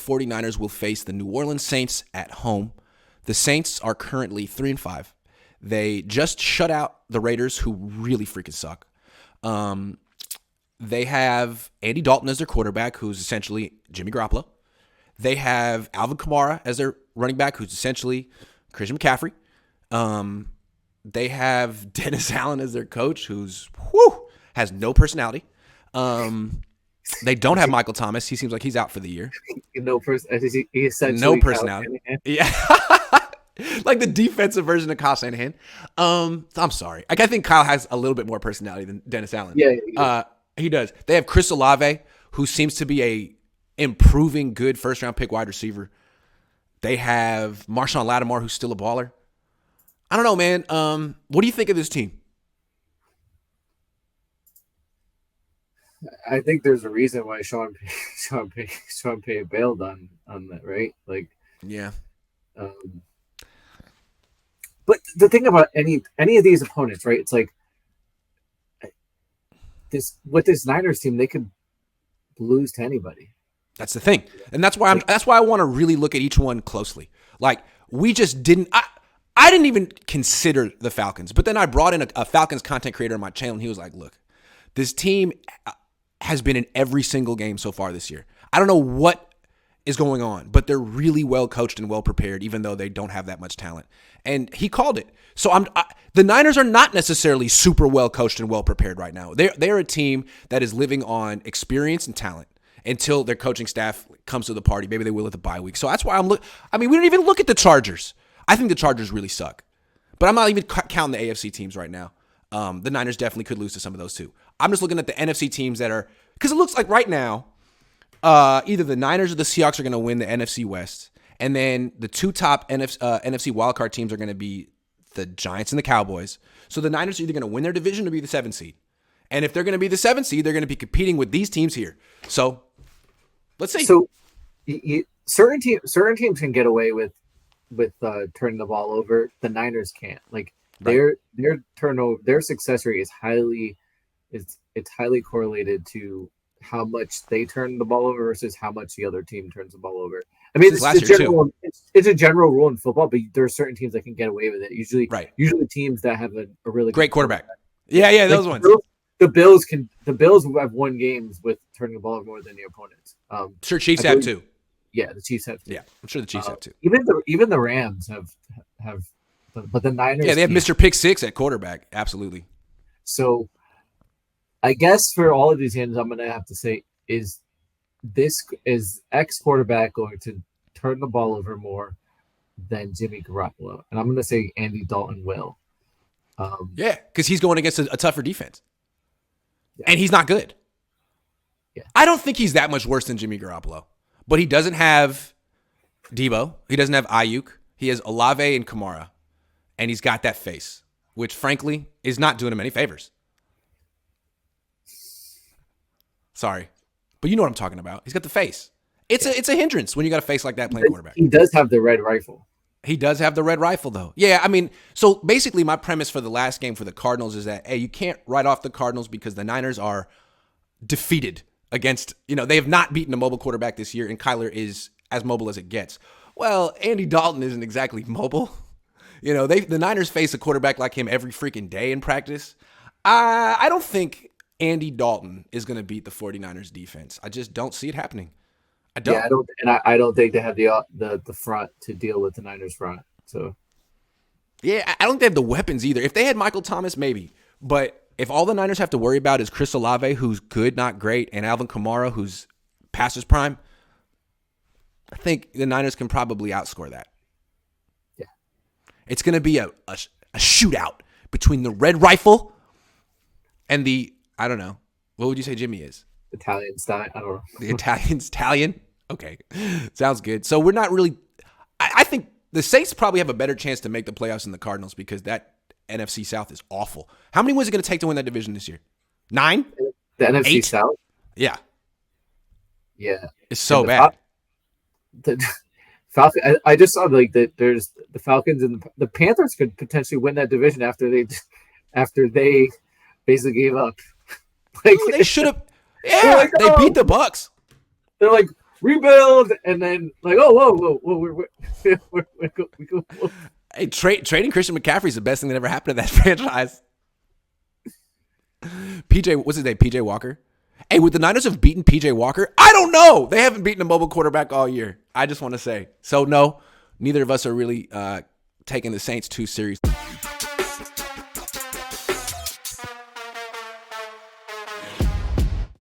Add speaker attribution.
Speaker 1: 49ers will face the New Orleans Saints at home. The Saints are currently 3-5. They just shut out the Raiders, who really freaking suck. They have Andy Dalton as their quarterback, who's essentially Jimmy Garoppolo. They have Alvin Kamara as their running back, who's essentially Christian McCaffrey. They have Dennis Allen as their coach, who's has no personality. They don't have Michael Thomas. He seems like he's out for the year.
Speaker 2: No
Speaker 1: personality. Yeah. Like the defensive version of Kyle Shanahan. I'm sorry. I think Kyle has a little bit more personality than Dennis Allen.
Speaker 2: Yeah.
Speaker 1: He does. They have Chris Olave, who seems to be a improving good first-round pick wide receiver. They have Marshawn Lattimore, who's still a baller. I don't know, man. What do you think of this team?
Speaker 2: I think there's a reason why Sean Pay bailed on that, right? Like,
Speaker 1: yeah.
Speaker 2: But the thing about any of these opponents, right? It's like this Niners team, they could lose to anybody.
Speaker 1: That's the thing, and that's why I want to really look at each one closely. Like, we just didn't. I didn't even consider the Falcons, but then I brought in a Falcons content creator on my channel, and he was like, "Look, this team has been in every single game so far this year. I don't know what is going on, but they're really well coached and well prepared, even though they don't have that much talent." And he called it. So the Niners are not necessarily super well coached and well prepared right now. They're a team that is living on experience and talent until their coaching staff comes to the party. Maybe they will at the bye week. So that's why we don't even look at the Chargers. I think the Chargers really suck. But I'm not even counting the AFC teams right now. The Niners definitely could lose to some of those too. I'm just looking at the NFC teams that are, because it looks like right now, either the Niners or the Seahawks are going to win the NFC West. And then the two top NFC wildcard teams are going to be the Giants and the Cowboys. So the Niners are either going to win their division or be the 7th seed. And if they're going to be the 7th seed, they're going to be competing with these teams here. So let's see.
Speaker 2: So certain teams can get away with turning the ball over. The Niners can't. Like, their turnover, their success rate is highly correlated to how much they turn the ball over versus how much the other team turns the ball over. I mean, it's a general rule in football, but there are certain teams that can get away with it. Usually teams that have a really
Speaker 1: great quarterback. Yeah, those ones.
Speaker 2: The Bills have won games with turning the ball over more than the opponents.
Speaker 1: Sure, Chiefs have too.
Speaker 2: Yeah, the Chiefs have too.
Speaker 1: Yeah, I'm sure the Chiefs have too.
Speaker 2: Even the Rams have, but the Niners.
Speaker 1: Yeah, they have Mr. Pick Six at quarterback. Absolutely.
Speaker 2: So, I guess for all of these games, I'm going to have to say, is X quarterback going to turn the ball over more than Jimmy Garoppolo? And I'm going to say Andy Dalton will.
Speaker 1: Yeah, because he's going against a tougher defense. Yeah. And he's not good.
Speaker 2: Yeah.
Speaker 1: I don't think he's that much worse than Jimmy Garoppolo. But he doesn't have Debo. He doesn't have Ayuk. He has Olave and Kamara. And he's got that face, which, frankly, is not doing him any favors. Sorry. But you know what I'm talking about. He's got the face. It's a hindrance when you got a face like that playing quarterback.
Speaker 2: He does have the red rifle.
Speaker 1: He does have the red rifle, though. Yeah, I mean, so basically my premise for the last game for the Cardinals is that, hey, you can't write off the Cardinals because the Niners are defeated against, they have not beaten a mobile quarterback this year, and Kyler is as mobile as it gets. Well, Andy Dalton isn't exactly mobile. The Niners face a quarterback like him every freaking day in practice. I don't think Andy Dalton is going to beat the 49ers defense. I just don't see it happening. I don't.
Speaker 2: Yeah, I don't think they have the front to deal with the Niners front. So,
Speaker 1: yeah, I don't think they have the weapons either. If they had Michael Thomas, maybe. But if all the Niners have to worry about is Chris Olave, who's good, not great, and Alvin Kamara, who's past his prime, I think the Niners can probably outscore that.
Speaker 2: Yeah.
Speaker 1: It's going to be a shootout between the red rifle and the, I don't know, what would you say Jimmy is?
Speaker 2: Italian style. I don't know.
Speaker 1: The Italian? Okay. Sounds good. So we're not really, I think the Saints probably have a better chance to make the playoffs than the Cardinals because that NFC South is awful. How many wins is it going to take to win that division this year? 9?
Speaker 2: The NFC
Speaker 1: 8?
Speaker 2: South?
Speaker 1: Yeah.
Speaker 2: Yeah.
Speaker 1: It's so bad.
Speaker 2: The Falcons, I just saw there's the Falcons and the Panthers could potentially win that division after they basically gave up.
Speaker 1: They should have. Yeah, they beat the Bucks.
Speaker 2: They're like, rebuild, and then like, oh, whoa, we go.
Speaker 1: Hey, trading Christian McCaffrey is the best thing that ever happened to that franchise. What's his name? PJ Walker. Hey, would the Niners have beaten PJ Walker? I don't know. They haven't beaten a mobile quarterback all year. I just want to say. So no, neither of us are really taking the Saints too seriously.